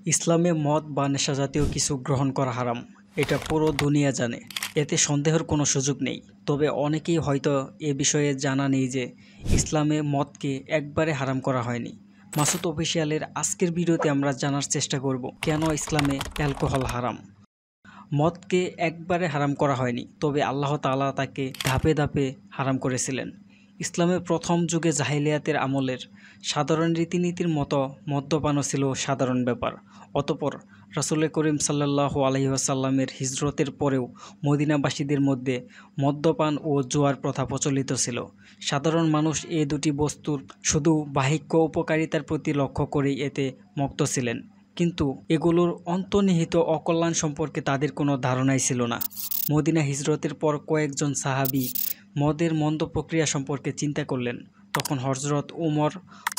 ইসলামে মদ বা নেশাজাতীয় কিছু গ্রহণ করা হারাম, এটা পুরো দুনিয়া জানে। এতে সন্দেহের কোনো সুযোগ নেই। তবে অনেকেই হয়তো এ বিষয়ে জানা নেই যে ইসলামে মদকে একবারে হারাম করা হয়নি। মাসুদ অফিসিয়ালের আজকের ভিডিওতে আমরা জানার চেষ্টা করব কেন ইসলামে অ্যালকোহল হারাম। মদকে একবারে হারাম করা হয়নি, তবে আল্লাহ তাআলা তাকে ধাপে ধাপে হারাম করেছিলেন। ইসলামের প্রথম যুগে জাহিলিয়াতের আমলের সাধারণ রীতিনীতির মতো মদ্যপানও ছিল সাধারণ ব্যাপার। অতঃপর রাসূল করিম সাল্লাল্লাহু আলাইহি ওয়াসাল্লামের হিজরতের পরেও মদিনাবাসীদের মধ্যে মদ্যপান ও জুয়ার প্রথা প্রচলিত ছিল। সাধারণ মানুষ এ দুটি বস্তুর শুধু বাহ্যিক উপকারিতার প্রতি লক্ষ্য করেই এতে মত্ত ছিলেন, কিন্তু এগুলোর অন্তর্নিহিত অকল্যাণ সম্পর্কে তাদের কোনো ধারণাই ছিল না। মদিনা হিজরতের পর কয়েকজন সাহাবী মদের মন্দ প্রক্রিয়া সম্পর্কে চিন্তা করলেন। তখন হযরত উমর,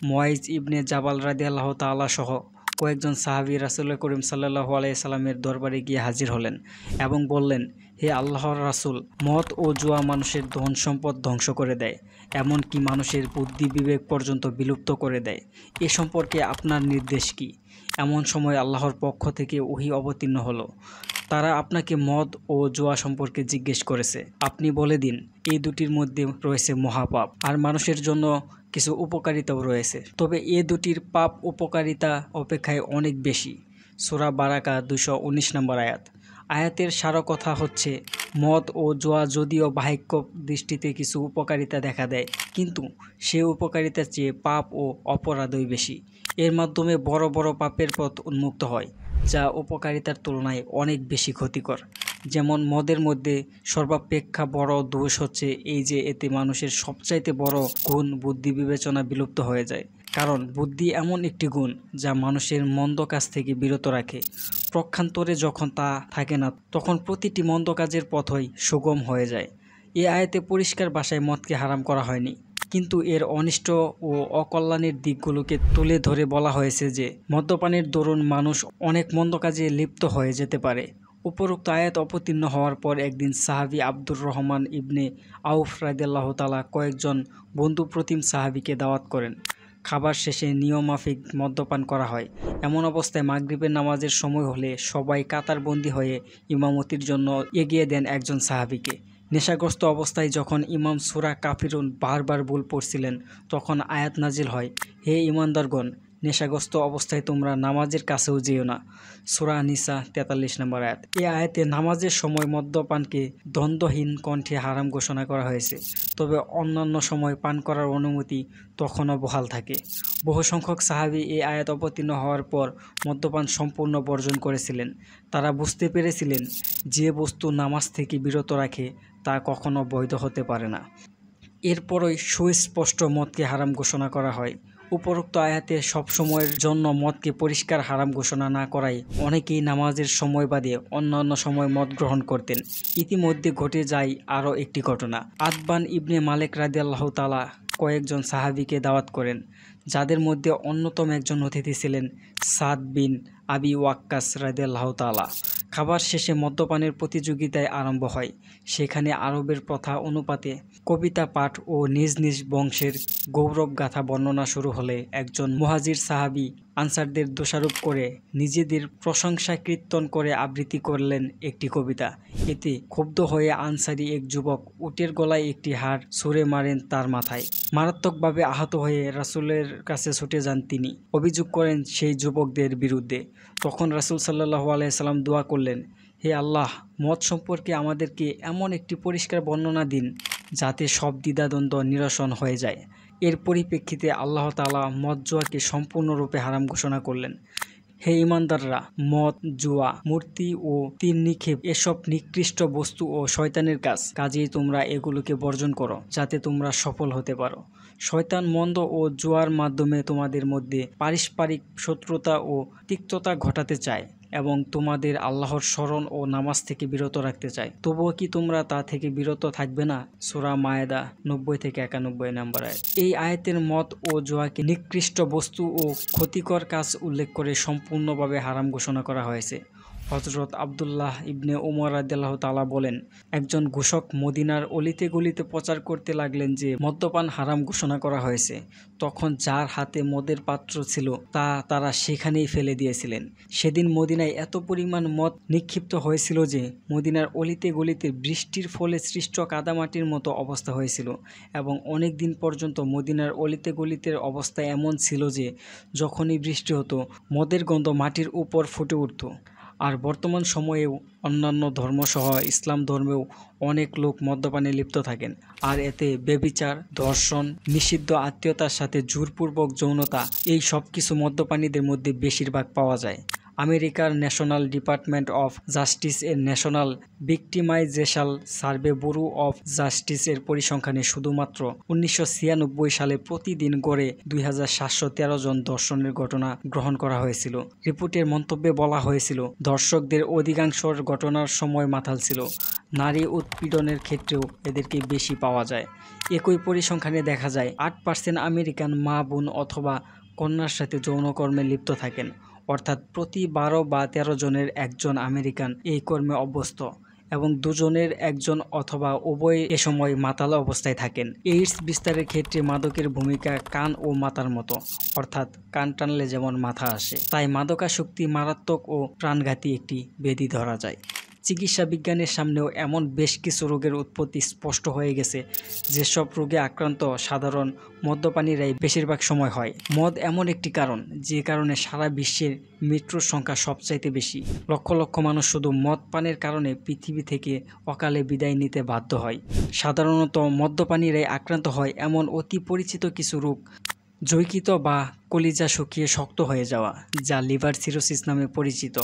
মুয়াইজ ইবনে জাবাল রাদিয়াল্লাহু তাআলা সহ কয়েকজন সাহাবী রাসূল করিম সাল্লাল্লাহু আলাইহি সাল্লামের দরবারে গিয়ে হাজির হলেন এবং বললেন, হে আল্লাহর রাসূল, মদ ও জুয়া মানুষের ধন সম্পদ ধ্বংস করে দেয়, এমনকি মানুষের বুদ্ধি বিবেক পর্যন্ত বিলুপ্ত করে দেয়। এ সম্পর্কে আপনার নির্দেশ কী? এমন সময় আল্লাহর পক্ষ থেকে ওহী অবতীর্ণ হলো। তারা আপনাকে মদ ও জুয়া সম্পর্কে জিজ্ঞেস করেছে। আপনি বলে দিন, এই দুটির মধ্যে রয়েছে মহাপাপ, আর মানুষের জন্য কিছু উপকারিতাও রয়েছে। তবে এ দুটির পাপ উপকারিতা অপেক্ষায় অনেক বেশি। সূরা বারাকা 219 নম্বর আয়াত। আয়াতের সারকথা হচ্ছে, মদ ও জুয়া যদিও বাহ্যিক দৃষ্টিতে কিছু উপকারিতা দেখা দেয়, কিন্তু সে উপকারিতার চেয়ে পাপ ও অপরাধই বেশি। এর মাধ্যমে বড় বড় পাপের পথ উন্মুক্ত হয়, যা উপকারিতার তুলনায় অনেক বেশি ক্ষতিকর। যেমন মদের মধ্যে সর্বাপেক্ষা বড় দোষ হচ্ছে এই যে এতে মানুষের সবচাইতে বড় গুণ বুদ্ধি বিবেচনা বিলুপ্ত হয়ে যায়। কারণ বুদ্ধি এমন একটি গুণ যা মানুষের মন্দ কাজ থেকে বিরত রাখে। পক্ষান্তরে যখন তা থাকে না, তখন প্রতিটি মন্দ কাজের পথই সুগম হয়ে যায়। এ আয়াতে পরিষ্কার ভাষায় মদকে হারাম করা হয়নি, কিন্তু এর অনিষ্ট ও অকল্যাণের দিকগুলোকে তুলে ধরে বলা হয়েছে যে মদ্যপানের দরুন মানুষ অনেক মন্দ কাজে লিপ্ত হয়ে যেতে পারে। উপরোক্ত আয়াত অবতীর্ণ হওয়ার পর একদিন সাহাবী আব্দুর রহমান ইবনে আউফ রাদিয়াল্লাহু তাআলা কয়েকজন বন্ধুপ্রতিম সাহাবীকে দাওয়াত করেন। খাবার শেষে নিয়মমাফিক মদ্যপান করা হয়। এমন অবস্থায় মাগরিবের নামাজের সময় হলে সবাই কাতারবন্দি হয়ে ইমামতির জন্য এগিয়ে দেন একজন সাহাবীকে। নেশাগ্রস্ত অবস্থায় যখন ইমাম সূরা কাফিরুন বারবার ভুল পড়ছিলেন, তখন আয়াত নাজিল হয়, হে ঈমানদারগণ, নেশাগ্রস্ত অবস্থায় তোমরা নামাজের কাছেও যেও না। সূরা নিসা 43 নম্বর আয়াত। এই আয়াতে নামাজের সময় মদ্যপানকে দ্বন্দ্বহীন কণ্ঠে হারাম ঘোষণা করা হয়েছে, তবে অন্যান্য সময় পান করার অনুমতি তখনও বহাল থাকে। বহু সংখ্যক সাহাবী এই আয়াত অবতীর্ণ হওয়ার পর মদ্যপান সম্পূর্ণ বর্জন করেছিলেন। তারা বুঝতে পেরেছিলেন যে বস্তু নামাজ থেকে বিরত রাখে তা কখনো বৈধ হতে পারে না। এরপরই সুস্পষ্ট মদকে হারাম ঘোষণা করা হয়। উপরোক্ত আয়াতে সবসময়ের জন্য মদকে পরিষ্কার হারাম ঘোষণা না করায় অনেকেই নামাজের সময় বাদে অন্যান্য সময় মদ গ্রহণ করতেন। ইতিমধ্যে ঘটে যায় আরও একটি ঘটনা। আতবান ইবনে মালিক রাদিয়াল্লাহু তাআলা কয়েকজন সাহাবীকে দাওয়াত করেন, যাদের মধ্যে অন্যতম একজন অতিথি ছিলেন সাদ বিন আবি ওয়াক্কাস রাদিয়াল্লাহু তাআলা। খাবার শেষে মদ্যপানের প্রতিযোগিতায় আরম্ভ হয়। সেখানে আরবের প্রথা অনুপাতে কবিতা পাঠ ও নিজ নিজ বংশের গৌরবগাথা বর্ণনা শুরু হলে একজন মুহাজির সাহাবী আনসারদের দোষারোপ করে নিজেদের প্রশংসা কীর্তন করে আবৃত্তি করলেন একটি কবিতা। এতে ক্ষুব্ধ হয়ে আনসারী এক যুবক উটের গলায় একটি হাড় ছুঁড়ে মারেন তার মাথায়। মারাত্মকভাবে আহত হয়ে রাসূলের কাছে ছুটে যান তিনি, অভিযোগ করেন সেই যুবকদের বিরুদ্ধে। তখন রাসূল সাল্লাল্লাহু আলাইহি সাল্লাম দোয়া করলেন, হে আল্লাহ, মদ সম্পর্কে আমাদেরকে এমন একটি পরিষ্কার বর্ণনা দিন যাতে সব দ্বিধাদ্বন্দ্ব নিরসন হয়ে যায়। এর পরিপ্রেক্ষিতে আল্লাহ তাআলা মদ জুয়াকে সম্পূর্ণরূপে হারাম ঘোষণা করলেন। হে ঈমানদাররা, মদ, জুয়া, মূর্তি ও তীর নিক্ষেপ এসব নিকৃষ্ট বস্তু ও শয়তানের কাজ, কাজেই তোমরা এগুলোকে বর্জন করো যাতে তোমরা সফল হতে পারো। শয়তান মন্দ ও জুয়ার মাধ্যমে তোমাদের মধ্যে পারস্পরিক শত্রুতা ও তিক্ততা ঘটাতে চায় এবং তোমাদের আল্লাহর স্মরণ ও নামাজ থেকে বিরত রাখতে চায়। তবুও কি তোমরা তা থেকে বিরত থাকবে না? সূরা মায়েদা 90 থেকে 91 নম্বর আয়াত। এই আয়াতের মদ ও জুয়াকে নিকৃষ্ট বস্তু ও ক্ষতিকর কাজ উল্লেখ করে সম্পূর্ণভাবে হারাম ঘোষণা করা হয়েছে। হযরত আব্দুল্লাহ ইবনে উমর রাদিয়াল্লাহু তাআলা বলেন, একজন ঘোষক মদিনার অলিতে গলিতে প্রচার করতে লাগলেন যে মদ্যপান হারাম ঘোষণা করা হয়েছে। তখন যার হাতে মদের পাত্র ছিল তা তারা সেখানেই ফেলে দিয়েছিলেন। সেদিন মদিনায় এত পরিমাণ মদ নিক্ষিপ্ত হয়েছিল যে মদিনার অলিতে গলিতে বৃষ্টির ফলে সৃষ্ট কাদামাটির মতো অবস্থা হয়েছিল এবং অনেক দিন পর্যন্ত মদিনার অলিতে গলিতে অবস্থা এমন ছিল যে যখনই বৃষ্টি হতো মদের গন্ধ মাটির উপর ফুটে উঠত। আর বর্তমান সময়েও অন্যান্য ধর্মসহ ইসলাম ধর্মেও অনেক লোক মদ্যপানে লিপ্ত থাকেন, আর এতে ব্যভিচার, ধর্ষণ, নিষিদ্ধ আত্মীয়তার সাথে জোরপূর্বক যৌনতা, এই সব কিছু মদ্যপানীদের মধ্যে বেশিরভাগ পাওয়া যায়। আমেরিকার ন্যাশনাল ডিপার্টমেন্ট অফ জাস্টিস এর national victimization survey bureau of justice এর পরিসংখ্যানে শুধুমাত্র 1996 সালে প্রতিদিন গড়ে 2713 জন ধর্ষণের ঘটনা গ্রহণ করা হয়েছিল। রিপোর্টের মন্তব্যে বলা হয়েছিল, ধর্ষকদের অধিকাংশর ঘটনার সময় মাতাল ছিল। নারী উৎপীড়নের ক্ষেত্রেও এদেরকে বেশি পাওয়া যায়। একই পরিসংখ্যানে দেখা যায় 8% আমেরিকান মা, বোন অথবা কন্যার সাথে যৌনকর্মে লিপ্ত থাকেন, অর্থাৎ প্রতি 12 বা 13 জনের একজন আমেরিকান এই কর্মে অভ্যস্ত এবং 2 জনের একজন অথবা উভয় এ সময় মাতাল অবস্থায় থাকেন। এইডস বিস্তারের ক্ষেত্রে মাদকের ভূমিকা কান ও মাথার মতো, অর্থাৎ কান টানলে যেমন মাথা আসে, তাই মাদকাসক্তি মারাত্মক ও প্রাণঘাতী একটি ব্যাধি ধরা যায়। চিকিৎসা বিজ্ঞানের সামনেও এমন বেশ কিছু রোগের উৎপত্তি স্পষ্ট হয়ে গেছে যেসব রোগে আক্রান্ত সাধারণ মদ্যপানীরাই বেশিরভাগ সময় হয়। মদ এমন একটি কারণ যে কারণে সারা বিশ্বের মৃত্যুর সংখ্যা সবচাইতে বেশি। লক্ষ লক্ষ মানুষ শুধু মদ পানের কারণে পৃথিবী থেকে অকালে বিদায় নিতে বাধ্য হয়। সাধারণত মদ্যপানীরাই আক্রান্ত হয় এমন অতি পরিচিত কিছু রোগ, যকৃত বা কলিজা শুকিয়ে শক্ত হয়ে যাওয়া, যা লিভার সিরোসিস নামে পরিচিত,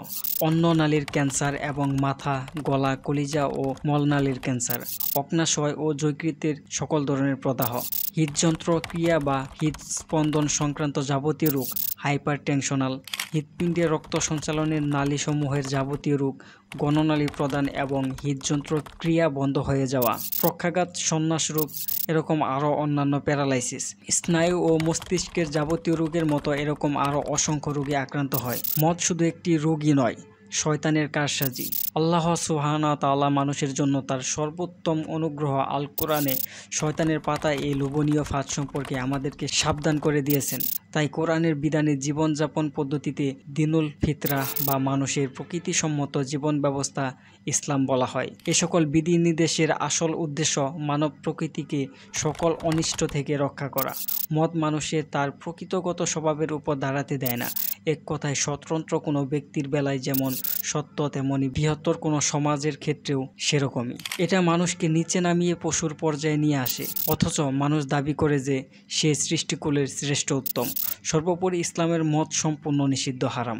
অন্ননালীর ক্যান্সার এবং মাথা, গলা, কলিজা ও মলনালীর ক্যান্সার, অগ্ন্যাশয় ও যকৃতের সকল ধরনের প্রদাহ, হৃদযন্ত্র ক্রিয়া বা হৃদস্পন্দন সংক্রান্ত যাবতীয় রোগ, হাইপারটেনশনাল, হৃৎপিণ্ডে রক্ত সঞ্চালনের নালীসমূহের যাবতীয় রোগ, গণনালী প্রদান এবং হৃদযন্ত্র ক্রিয়া বন্ধ হয়ে যাওয়া, পক্ষাঘাত, সন্ন্যাস রোগ, এরকম আরও অন্যান্য প্যারালাইসিস, স্নায়ু ও মস্তিষ্কের যাবতীয় রোগের মতো এরকম আরও অসংখ্য রোগে আক্রান্ত হয়। মদ শুধু একটি রোগই নয়, শয়তানের কারসাজি। আল্লাহ সুবহানাহু ওয়া তাআলা মানুষের জন্য তার সর্বোত্তম অনুগ্রহ আল কোরআনে শয়তানের পাতা এই লোভনীয় ফাঁদ সম্পর্কে আমাদেরকে সাবধান করে দিয়েছেন। তাই কোরআনের বিধানে জীবনযাপন পদ্ধতিতে দিনুল ফিতরা বা মানুষের প্রকৃতিসম্মত জীবন ব্যবস্থা ইসলাম বলা হয়। এ সকল বিধিনির্দেশের আসল উদ্দেশ্য মানব প্রকৃতিকে সকল অনিষ্ট থেকে রক্ষা করা। মদ মানুষের তার প্রকৃতিগত স্বভাবের উপর দাঁড়াতে দেয় না। এক কথায় স্বতন্ত্র কোনো ব্যক্তির বেলায় যেমন সত্য, তেমনি বৃহত্তর কোনো সমাজের ক্ষেত্রেও সেরকমই। এটা মানুষকে নিচে নামিয়ে পশুর পর্যায়ে নিয়ে আসে, অথচ মানুষ দাবি করে যে সে সৃষ্টিকুলের শ্রেষ্ঠ উত্তম। সর্বোপরি ইসলামের মদ সম্পূর্ণ নিষিদ্ধ, হারাম।